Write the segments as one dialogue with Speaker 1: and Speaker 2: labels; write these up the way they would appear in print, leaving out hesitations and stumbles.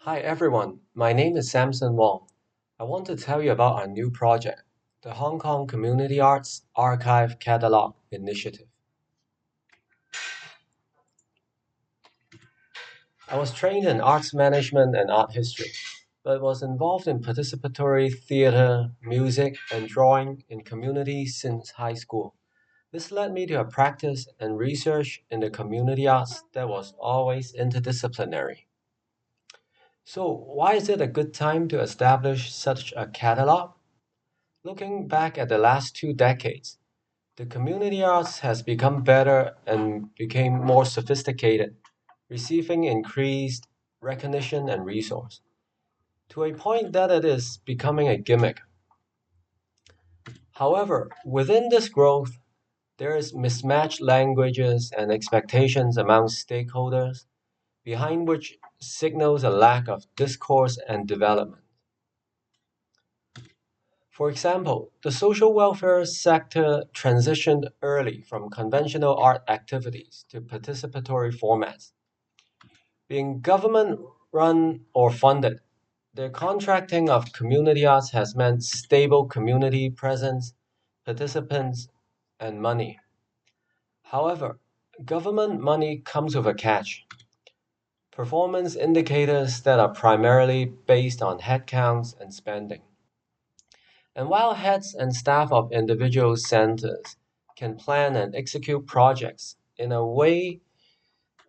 Speaker 1: Hi everyone, my name is Samson Wong. I want to tell you about our new project, the Hong Kong Community Arts Archive Catalog Initiative. I was trained in arts management and art history, but was involved in participatory theater, music, and drawing in communities since high school. This led me to a practice and research in the community arts that was always interdisciplinary. So, why is it a good time to establish such a catalog? Looking back at the last 2 decades, the community arts has become better and became more sophisticated, receiving increased recognition and resource, to a point that it is becoming a gimmick. However, within this growth, there is mismatched languages and expectations among stakeholders, behind which signals a lack of discourse and development. For example, the social welfare sector transitioned early from conventional art activities to participatory formats. Being government run or funded, the contracting of community arts has meant stable community presence, participants, and money. However, government money comes with a catch. Performance indicators that are primarily based on headcounts and spending. And while heads and staff of individual centers can plan and execute projects in a way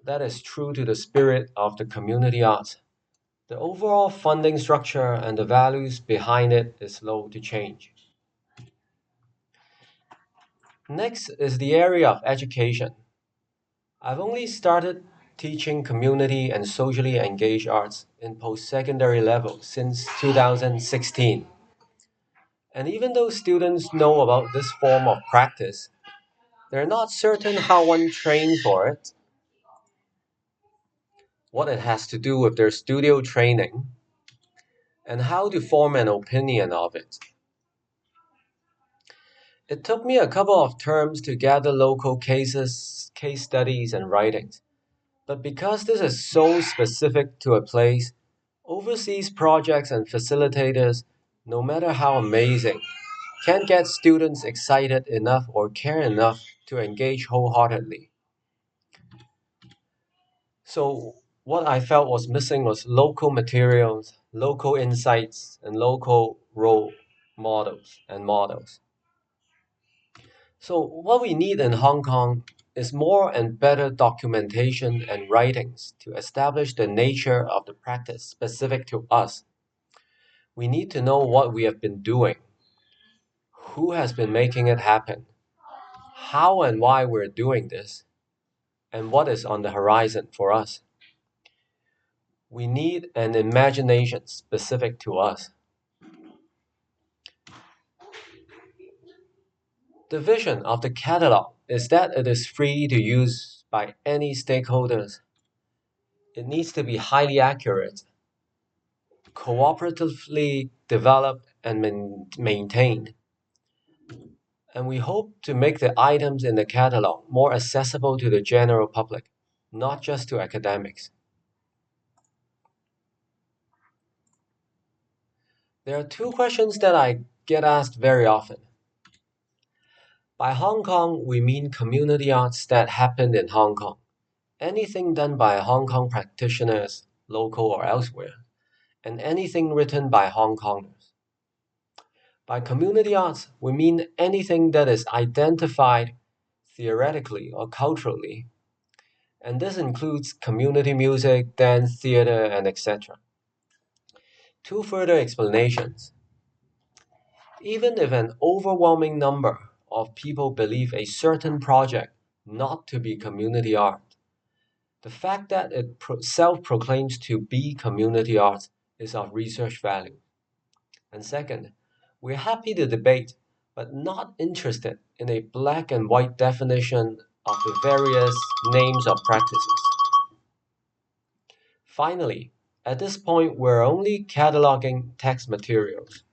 Speaker 1: that is true to the spirit of the community arts, the overall funding structure and the values behind it is slow to change. Next is the area of education. I've only started teaching community and socially engaged arts in post-secondary level since 2016. And even though students know about this form of practice, they're not certain how one trains for it, what it has to do with their studio training, and how to form an opinion of it. It took me a couple of terms to gather local cases, case studies, and writings. But because this is so specific to a place, overseas projects and facilitators, no matter how amazing, can't get students excited enough or care enough to engage wholeheartedly. So what I felt was missing was local materials, local insights, and local role models. So what we need in Hong Kong is more and better documentation and writings to establish the nature of the practice specific to us. We need to know what we have been doing, who has been making it happen, how and why we're doing this, and what is on the horizon for us. We need an imagination specific to us. The vision of the catalog is that it is free to use by any stakeholders. It needs to be highly accurate, cooperatively developed and maintained. And we hope to make the items in the catalog more accessible to the general public, not just to academics. There are two questions that I get asked very often. By Hong Kong, we mean community arts that happened in Hong Kong. Anything done by Hong Kong practitioners, local or elsewhere, and anything written by Hong Kongers. By community arts, we mean anything that is identified theoretically or culturally, and this includes community music, dance, theater, and etc. Two further explanations. Even if an overwhelming number of people believe a certain project not to be community art, the fact that it self-proclaims to be community art is of research value. And second, we're happy to debate, but not interested in a black and white definition of the various names of practices. Finally, at this point, we're only cataloging text materials.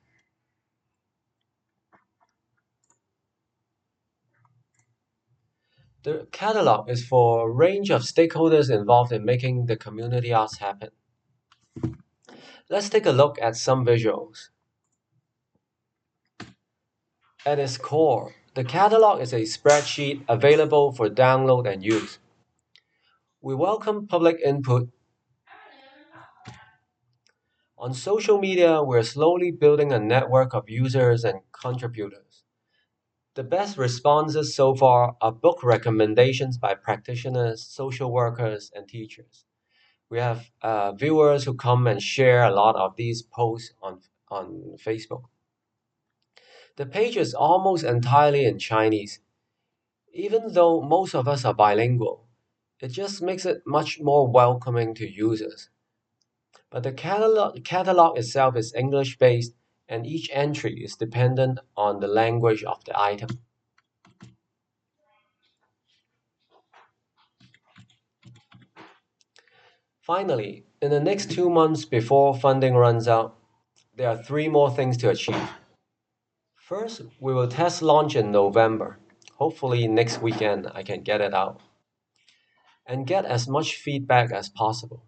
Speaker 1: The catalog is for a range of stakeholders involved in making the community arts happen. Let's take a look at some visuals. At its core, the catalog is a spreadsheet available for download and use. We welcome public input. On social media, we're slowly building a network of users and contributors. The best responses so far are book recommendations by practitioners, social workers, and teachers. We have viewers who come and share a lot of these posts on Facebook. The page is almost entirely in Chinese. Even though most of us are bilingual, it just makes it much more welcoming to users. But the catalog itself is English based, and each entry is dependent on the language of the item. Finally, in the next 2 months before funding runs out, there are three more things to achieve. First, we will test launch in November. Hopefully, next weekend I can get it out and get as much feedback as possible.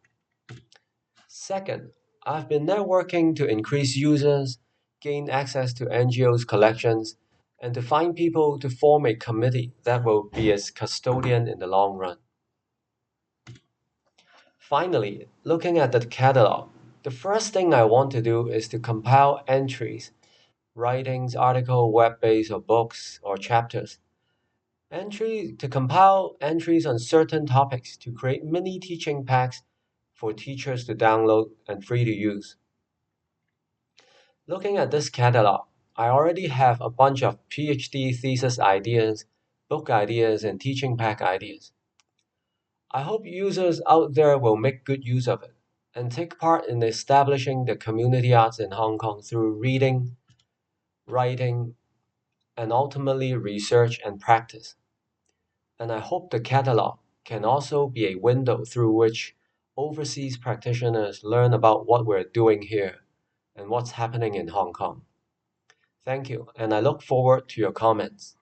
Speaker 1: Second, I've been networking to increase users, gain access to NGOs' collections, and to find people to form a committee that will be its custodian in the long run. Finally, looking at the catalog, the first thing I want to do is to compile entries, writings, article, web-based or books or chapters. To compile entries on certain topics to create mini teaching packs for teachers to download and free to use. Looking at this catalog, I already have a bunch of PhD thesis ideas, book ideas, and teaching pack ideas. I hope users out there will make good use of it and take part in establishing the community arts in Hong Kong through reading, writing, and ultimately research and practice. And I hope the catalog can also be a window through which overseas practitioners learn about what we're doing here and what's happening in Hong Kong. Thank you, and I look forward to your comments.